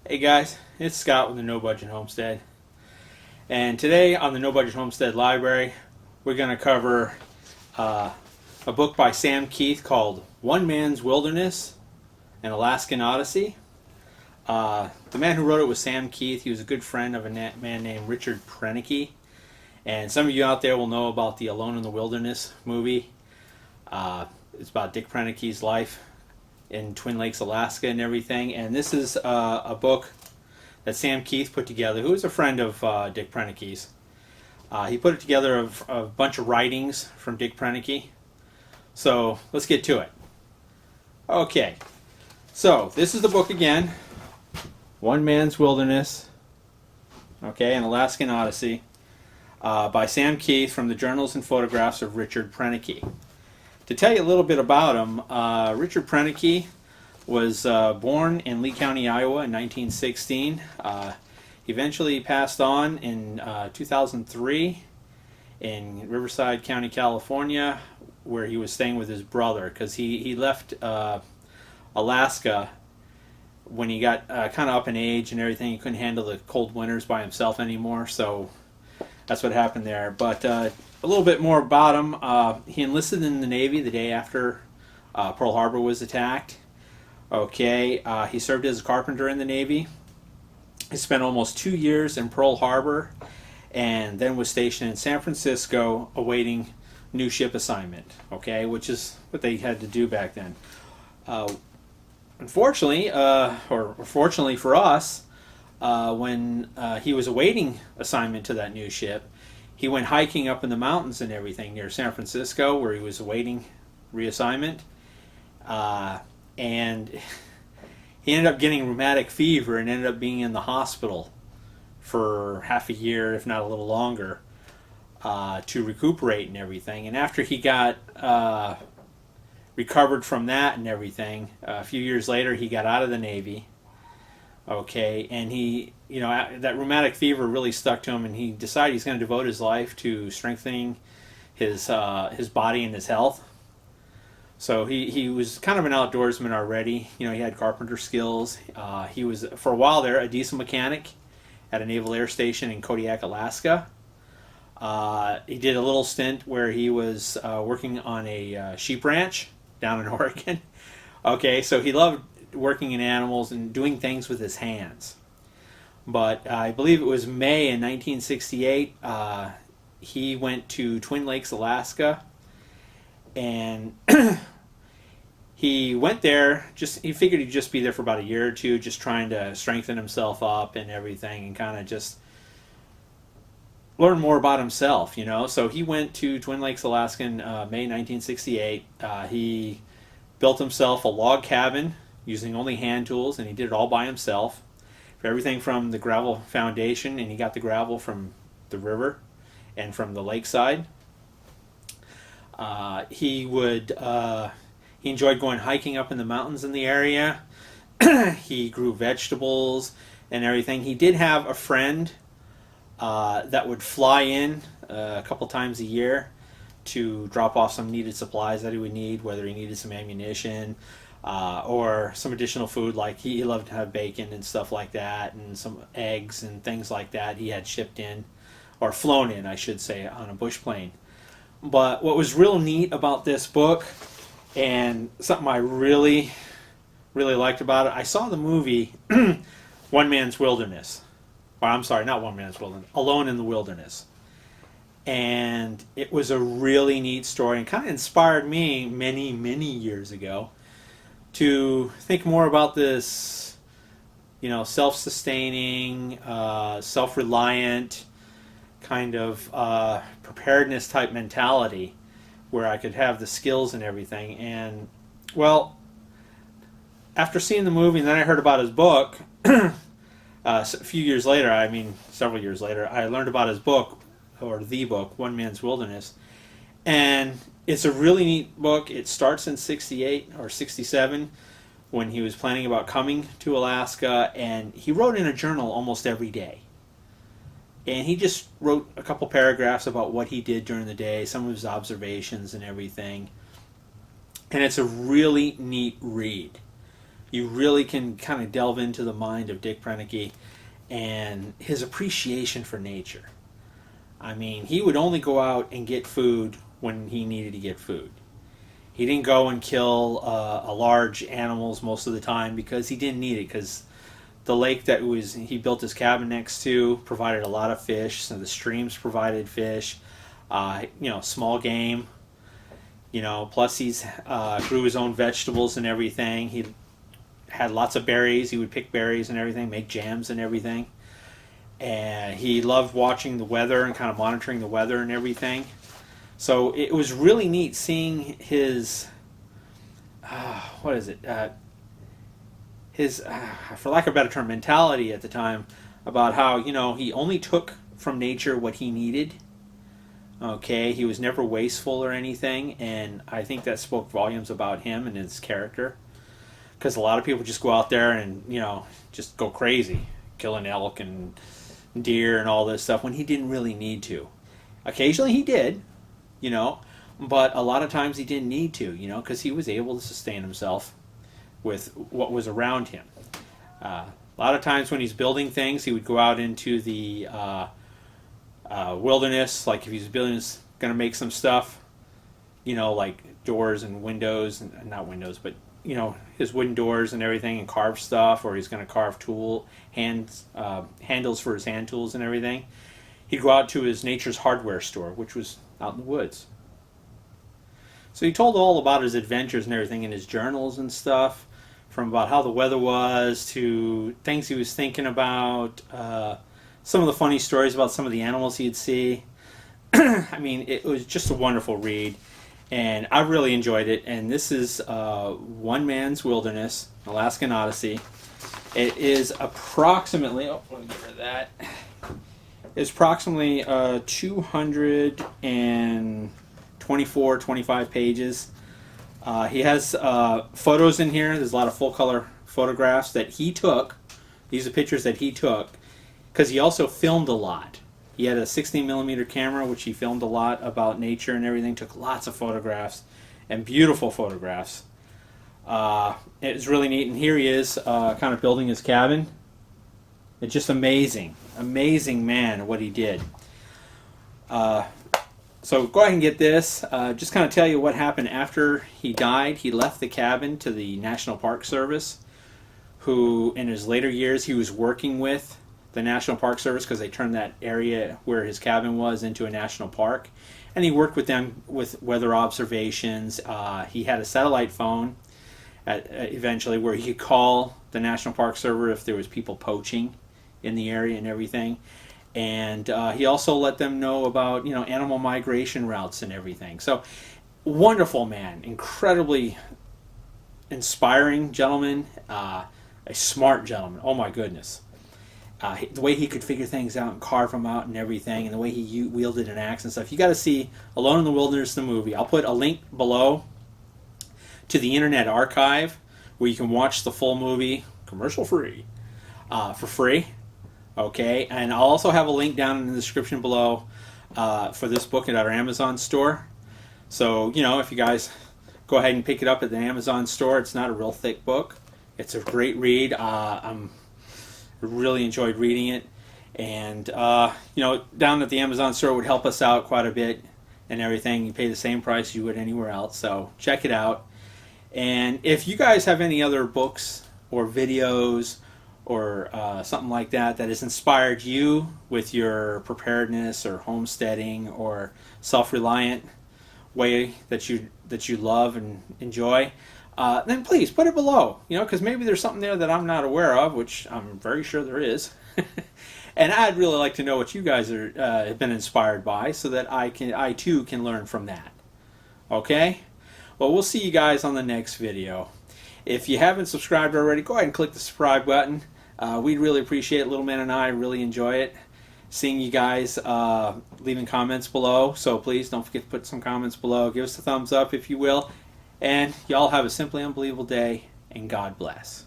Hey guys, it's Scott with the No Budget Homestead. And today on the No Budget Homestead Library, we're going to cover a book by Sam Keith called One Man's Wilderness, an Alaskan Odyssey. The man who wrote it was Sam Keith. He was a good friend of a man named Richard Proenneke. And some of you out there will know about the Alone in the Wilderness movie. It's about Dick Proenneke's life in Twin Lakes, Alaska and everything. And this is a book that Sam Keith put together, who is a friend of Dick Proenneke's. He put it together of a bunch of writings from Dick Proenneke. So let's get to it. Okay, so this is the book again, One Man's Wilderness, okay, an Alaskan Odyssey, by Sam Keith from the Journals and Photographs of Richard Proenneke. To tell you a little bit about him, Richard Proenneke was born in Lee County, Iowa in 1916. He eventually passed on in 2003 in Riverside County, California, where he was staying with his brother because he left Alaska when he got kind of up in age and everything. He couldn't handle the cold winters by himself anymore, so that's what happened there. But a little bit more about him. He enlisted in the Navy the day after Pearl Harbor was attacked. Okay, he served as a carpenter in the Navy. He spent almost 2 years in Pearl Harbor and then was stationed in San Francisco awaiting new ship assignment, okay, which is what they had to do back then. Unfortunately, or fortunately for us, when he was awaiting assignment to that new ship, he went hiking up in the mountains and everything near San Francisco where he was awaiting reassignment. And he ended up getting rheumatic fever and ended up being in the hospital for half a year, if not a little longer, to recuperate and everything. And after he got recovered from that and everything, a few years later he got out of the Navy. Okay, and he, that rheumatic fever really stuck to him, and he decided he's going to devote his life to strengthening his body and his health. So he was kind of an outdoorsman already. He had carpenter skills. He was, for a while there, a diesel mechanic at a naval air station in Kodiak, Alaska. He did a little stint where he was working on a sheep ranch down in Oregon. Okay, so he loved working in animals and doing things with his hands. But I believe it was May in 1968, he went to Twin Lakes, Alaska, and he went there, he figured he'd just be there for about a year or two, just trying to strengthen himself up and everything, and kind of just learn more about himself, So he went to Twin Lakes, Alaska in May 1968. He built himself a log cabin using only hand tools, and he did it all by himself. For everything from the gravel foundation, and he got the gravel from the river and from the lakeside. He enjoyed going hiking up in the mountains in the area. He grew vegetables and everything. He did have a friend that would fly in a couple times a year to drop off some needed supplies that he would need, whether he needed some ammunition, or some additional food, like he loved to have bacon and stuff like that, and some eggs and things like that he had shipped in, or flown in, I should say, on a bush plane. But what was real neat about this book, and something I really, really liked about it, I saw the movie One Man's Wilderness. Or, I'm sorry, not One Man's Wilderness, Alone in the Wilderness. And it was a really neat story, and kind of inspired me many, many years ago to think more about this, self-sustaining, self-reliant kind of preparedness type mentality where I could have the skills and everything. And, well, after seeing the movie and then I heard about his book, a few years later, several years later, I learned about his book, or the book, One Man's Wilderness. And it's a really neat book. It starts in 68 or 67 when he was planning about coming to Alaska, and he wrote in a journal almost every day. And he just wrote a couple paragraphs about what he did during the day, some of his observations and everything. And it's a really neat read. you really can kind of delve into the mind of Dick Proenneke and his appreciation for nature. I mean, he would only go out and get food when he needed to get food. He didn't go and kill large animals most of the time because he didn't need it, because the lake that he built his cabin next to provided a lot of fish, so the streams provided fish, small game, plus he's grew his own vegetables and everything. He had lots of berries. He would pick berries and everything, make jams and everything. And he loved watching the weather and kind of monitoring the weather and everything. So it was really neat seeing his, his, for lack of a better term, mentality at the time about how, he only took from nature what he needed. Okay, he was never wasteful or anything, and I think that spoke volumes about him and his character. Because a lot of people just go out there and, just go crazy, killing elk and deer and all this stuff when he didn't really need to. Occasionally he did, but a lot of times he didn't need to, because he was able to sustain himself with what was around him. A lot of times when he's building things, he would go out into the wilderness, like if he's going to make some stuff, like doors and windows, and not windows, but his wooden doors and everything, and carve stuff, or he's going to carve handles for his hand tools and everything. He'd go out to his Nature's Hardware store, which was out in the woods. So he told all about his adventures and everything in his journals and stuff, from about how the weather was to things he was thinking about, some of the funny stories about some of the animals he'd see. I mean, it was just a wonderful read, and I really enjoyed it. And this is One Man's Wilderness, Alaskan Odyssey. It is approximately, let me get rid of that. It's approximately 224, 25 pages. He has photos in here. There's a lot of full color photographs that he took. These are pictures that he took, because he also filmed a lot. He had a 16mm camera, which he filmed a lot about nature and everything, took lots of photographs, and beautiful photographs. It was really neat, and here he is kind of building his cabin. It's just amazing. Amazing man, what he did. So go ahead and get this. Just kind of tell you what happened after he died. He left the cabin to the National Park Service, who in his later years he was working with the National Park Service, because they turned that area where his cabin was into a national park. And he worked with them with weather observations. He had a satellite phone eventually where he could call the National Park Service if there was people poaching in the area and everything. And he also let them know about, animal migration routes and everything. So, wonderful man, incredibly inspiring gentleman, a smart gentleman. Oh my goodness. The way he could figure things out and carve them out and everything, and the way he wielded an axe and stuff. You got to see Alone in the Wilderness, the movie. I'll put a link below to the Internet Archive where you can watch the full movie, commercial free, for free. Okay, and I'll also have a link down in the description below for this book at our Amazon store. So, if you guys go ahead and pick it up at the Amazon store, it's not a real thick book. It's a great read. I really enjoyed reading it. And, down at the Amazon store would help us out quite a bit and everything. You pay the same price you would anywhere else. So, check it out. And if you guys have any other books or videos or something like that has inspired you with your preparedness or homesteading or self-reliant way that you love and enjoy, then please put it below. Because maybe there's something there that I'm not aware of, which I'm very sure there is. And I'd really like to know what you guys have been inspired by, so that I too can learn from that. Okay? Well, we'll see you guys on the next video. If you haven't subscribed already, go ahead and click the subscribe button. We'd really appreciate it. Little Man and I really enjoy it. Seeing you guys leaving comments below. So please don't forget to put some comments below. Give us a thumbs up if you will. And y'all have a simply unbelievable day, and God bless.